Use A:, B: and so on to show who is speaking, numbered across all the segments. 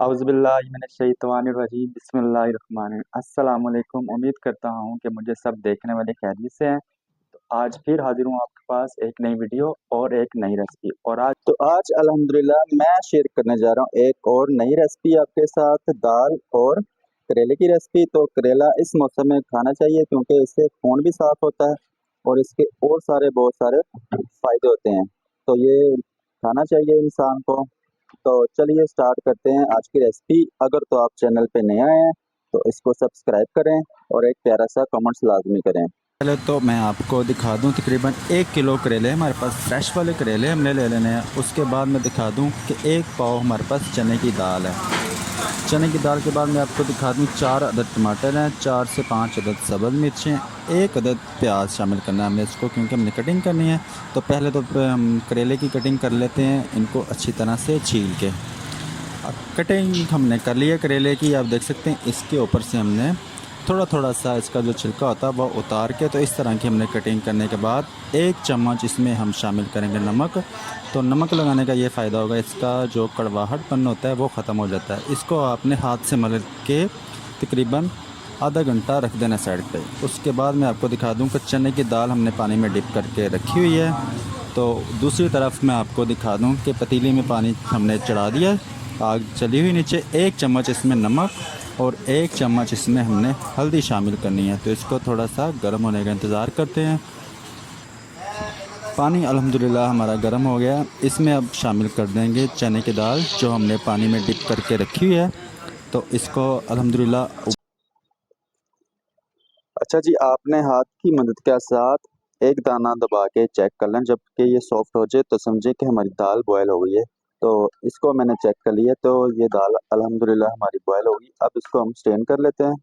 A: औज़ुबिल्लाहिमिनश्शैतानिर्रजीम बिस्मिल्लाहिर्रहमानिर्रहीम। अस्सलाम वालेकुम। उम्मीद करता हूँ कि मुझे सब देखने वाले खैरियत से हैं। तो आज फिर हाजिर हूँ आपके पास एक नई वीडियो और एक नई रेसिपी। और आज अल्हम्दुलिल्लाह मैं शेयर करने जा रहा हूँ एक और नई रेसिपी आपके साथ, दाल और करेले की रेसिपी। तो करेला इस मौसम में खाना चाहिए क्योंकि इससे खून भी साफ होता है और इसके और बहुत सारे फायदे होते हैं। तो ये खाना चाहिए इंसान को। तो चलिए स्टार्ट करते हैं आज की रेसिपी। अगर तो आप चैनल पे नए आए हैं तो इसको सब्सक्राइब करें और एक प्यारा सा कमेंट्स लाजमी करें।
B: पहले तो मैं आपको दिखा दूं, तकरीबन 1 किलो करेले हमारे पास फ्रेश वाले करेले हमने ले लेने हैं। उसके बाद मैं दिखा दूं कि 1 पाव हमारे पास चने की दाल है। चने की दाल के बाद मैं आपको दिखा दूं 4 अदद टमाटर हैं, 4 से 5 अदद सब्ज़ मिर्चें, 1 अदद प्याज शामिल करना है हमने इसको, क्योंकि हमने कटिंग करनी है। तो पहले तो हम करेले की कटिंग कर लेते हैं, इनको अच्छी तरह से छील के। अब कटिंग हमने कर लिया करेले की, आप देख सकते हैं इसके ऊपर से हमने थोड़ा थोड़ा सा इसका जो छिलका होता है वो उतार के, तो इस तरह की हमने कटिंग करने के बाद 1 चम्मच इसमें हम शामिल करेंगे नमक। तो नमक लगाने का ये फ़ायदा होगा, इसका जो कड़वाहटपन होता है वो ख़त्म हो जाता है। इसको आपने हाथ से मल के तकरीबन आधा घंटा रख देना साइड पे। उसके बाद मैं आपको दिखा दूं कि चने की दाल हमने पानी में डिप करके रखी हुई है। तो दूसरी तरफ मैं आपको दिखा दूं कि पतीली में पानी हमने चढ़ा दिया, आग चली हुई नीचे। 1 चम्मच इसमें नमक और 1 चम्मच इसमें हमने हल्दी शामिल करनी है। तो इसको थोड़ा सा गर्म होने का इंतज़ार करते हैं। पानी अल्हम्दुलिल्लाह हमारा गर्म हो गया। इसमें अब शामिल कर देंगे चने की दाल जो हमने पानी में डिप करके रखी हुई है। तो इसको अल्हम्दुलिल्लाह
A: अच्छा जी, आपने हाथ की मदद के साथ एक दाना दबा के चेक कर लें। जबकि ये सॉफ्ट हो जाए तो समझे कि हमारी दाल बॉयल हो गई है। तो इसको मैंने चेक कर लिया, तो ये दाल अल्हम्दुलिल्लाह हमारी बॉयल हो गई। अब इसको हम स्टेन कर लेते हैं।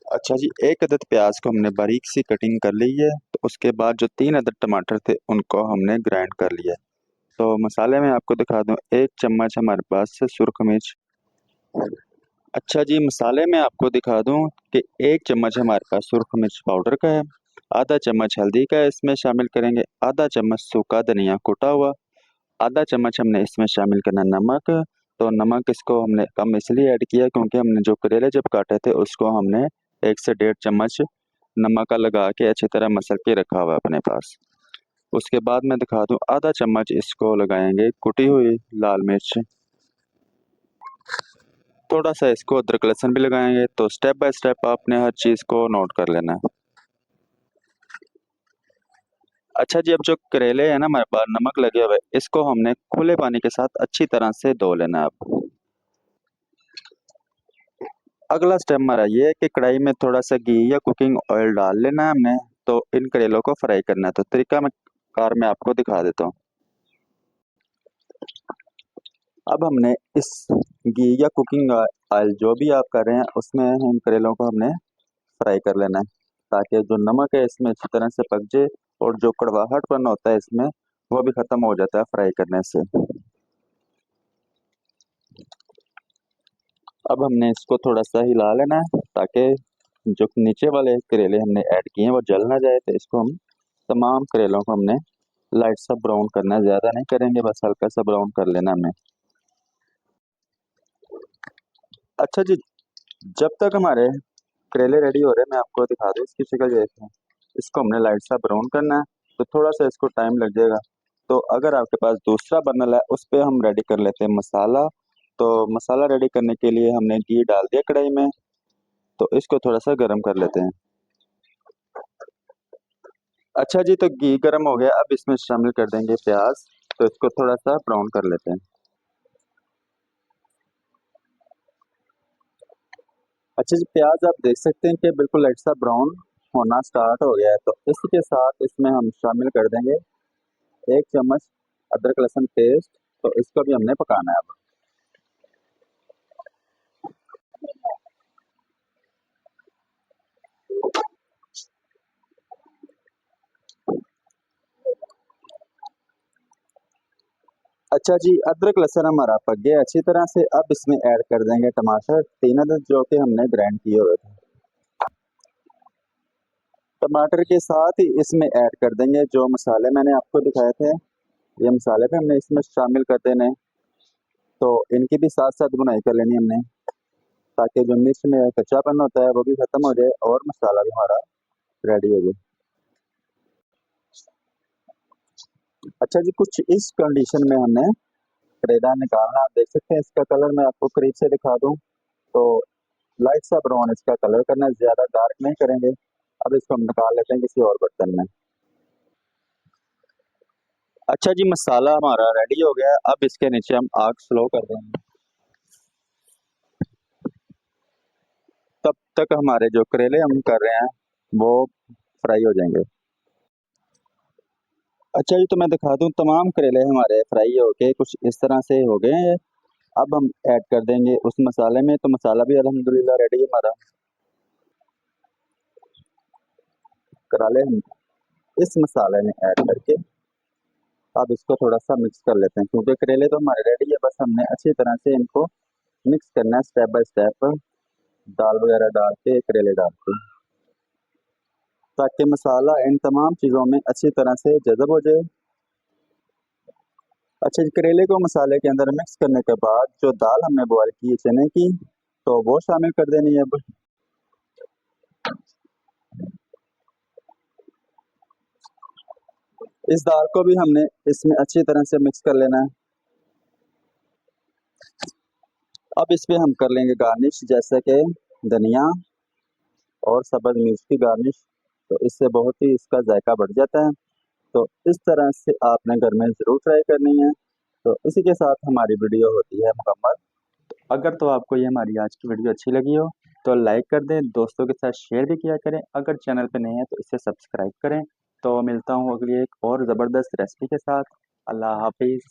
A: अच्छा जी, 1 अदद प्याज को हमने बारीक सी कटिंग कर ली है। तो उसके बाद जो 3 अदद टमाटर थे उनको हमने ग्राइंड कर लिया है। तो मसाले में आपको दिखा दूं, 1 चम्मच हमारे पास है सुरख मिर्च। अच्छा जी, मसाले में आपको दिखा दूं कि 1 चम्मच हमारे पास सुरख मिर्च पाउडर का है, आधा चम्मच हल्दी का इसमें शामिल करेंगे, आधा चम्मच सूखा धनिया कुटा हुआ, आधा चम्मच हमने इसमें शामिल करना नमक। तो नमक इसको हमने कम इसलिए ऐड किया क्योंकि हमने जो करेले जब काटे थे उसको हमने 1 से 1.5 चम्मच नमक का लगा के अच्छी तरह मसल के रखा हुआ है अपने पास। उसके बाद मैं दिखा दूं, आधा चम्मच इसको लगाएंगे कुटी हुई लाल मिर्च। थोड़ा सा इसको अदरक लहसुन भी लगाएंगे। तो स्टेप बाय स्टेप आपने हर चीज़ को नोट कर लेना है। अच्छा जी, अब जो करेले हैं ना हमारे पास नमक लगे हुए, इसको हमने खुले पानी के साथ अच्छी तरह से धो लेना है अब। अगला स्टेप हमारा ये है कि कढ़ाई में थोड़ा सा घी या कुकिंग ऑयल डाल लेना है हमने। तो इन करेलों को फ्राई करना है। तो तरीका मैं कार में आपको दिखा देता हूँ। अब हमने इस घी या कुकिंग ऑयल जो भी आप कर रहे हैं उसमें इन करेलों को हमने फ्राई कर लेना है, ताकि जो नमक है इसमें अच्छी तरह से पक जाए और जो कड़वाहटपन होता है इसमें वो भी खत्म हो जाता है फ्राई करने से। अब हमने इसको थोड़ा सा हिला लेना है ताकि जो नीचे वाले करेले हमने ऐड किए हैं वो जल ना जाए। तो इसको हम तमाम करेलों को हमने लाइट सा ब्राउन करना है, ज्यादा नहीं करेंगे, बस हल्का सा ब्राउन कर लेना हमने। अच्छा जी, जब तक हमारे करेले रेडी हो रहे हैं मैं आपको दिखा दूं इसकी शक्ल जैसे। इसको हमने लाइट सा ब्राउन करना है, तो थोड़ा सा इसको टाइम लग जाएगा। तो अगर आपके पास दूसरा बर्नल है उस पे हम रेडी कर लेते हैं मसाला। तो मसाला रेडी करने के लिए हमने घी डाल दिया कढ़ाई में, तो इसको थोड़ा सा गर्म कर लेते हैं। अच्छा जी, तो घी गर्म हो गया, अब इसमें शामिल कर देंगे प्याज। तो इसको थोड़ा सा ब्राउन कर लेते हैं। अच्छा जी, प्याज आप देख सकते हैं कि बिल्कुल लाइट सा ब्राउन होना स्टार्ट हो गया है। तो इसके साथ इसमें हम शामिल कर देंगे 1 चम्मच अदरक लहसुन पेस्ट। तो इसको भी हमने पकाना है अब। अच्छा जी, अदरक लहसुन हमारा पक गया अच्छी तरह से। अब इसमें ऐड कर देंगे टमाटर 3 अदद जो कि हमने ग्राइंड किए हुए थे। टमाटर के साथ ही इसमें ऐड कर देंगे जो मसाले मैंने आपको दिखाए थे। ये मसाले भी हमने इसमें शामिल कर देने, तो इनकी भी साथ साथ बुनाई कर लेनी हमने, ताकि जो मिर्च में कच्चापन होता है वो भी खत्म हो जाए और मसाला भी हमारा रेडी हो जाए। अच्छा जी, कुछ इस कंडीशन में हमने करेला निकालना। आप देख सकते हैं इसका कलर मैं आपको करीब से दिखा दूं तो लाइट सा ब्राउन इसका कलर करना है, ज्यादा डार्क नहीं करेंगे। अब इसको हम निकाल लेते हैं किसी और बर्तन में। अच्छा जी, मसाला हमारा रेडी हो गया है। अब इसके नीचे हम आग स्लो कर देंगे, तब तक हमारे जो करेले हम कर रहे हैं वो फ्राई हो जाएंगे। अच्छा जी, तो मैं दिखा दूं तमाम करेले हमारे फ्राई होके कुछ इस तरह से हो गए हैं। अब हम ऐड कर देंगे उस मसाले में, तो मसाला भी अल्हम्दुलिल्लाह रेडी है हमारा। करेले हम इस मसाले में ऐड करके अब इसको थोड़ा सा मिक्स कर लेते हैं, क्योंकि करेले तो हमारे रेडी है, बस हमने अच्छी तरह से इनको मिक्स करना है स्टेप बाय स्टेप, दाल वगैरह डाल के करेले डाल के, ताकि मसाला इन तमाम चीज़ों में अच्छी तरह से जज़ब हो जाए। अच्छा जी, करेले को मसाले के अंदर मिक्स करने के बाद जो दाल हमने बॉयल की है चने की, तो वो शामिल कर देनी है अब। इस दाल को भी हमने इसमें अच्छी तरह से मिक्स कर लेना है। अब इस पे हम कर लेंगे गार्निश, जैसे कि धनिया और सब्ज़ मिर्च की गार्निश, तो इससे बहुत ही इसका जायका बढ़ जाता है। तो इस तरह से आपने घर में ज़रूर ट्राई करनी है। तो इसी के साथ हमारी वीडियो होती है मुकम्मल। अगर तो आपको ये हमारी आज की वीडियो अच्छी लगी हो तो लाइक कर दें, दोस्तों के साथ शेयर भी किया करें। अगर चैनल पे नए हैं तो इसे सब्सक्राइब करें। तो मिलता हूँ अगली एक और ज़बरदस्त रेसिपी के साथ। अल्लाह हाफिज़।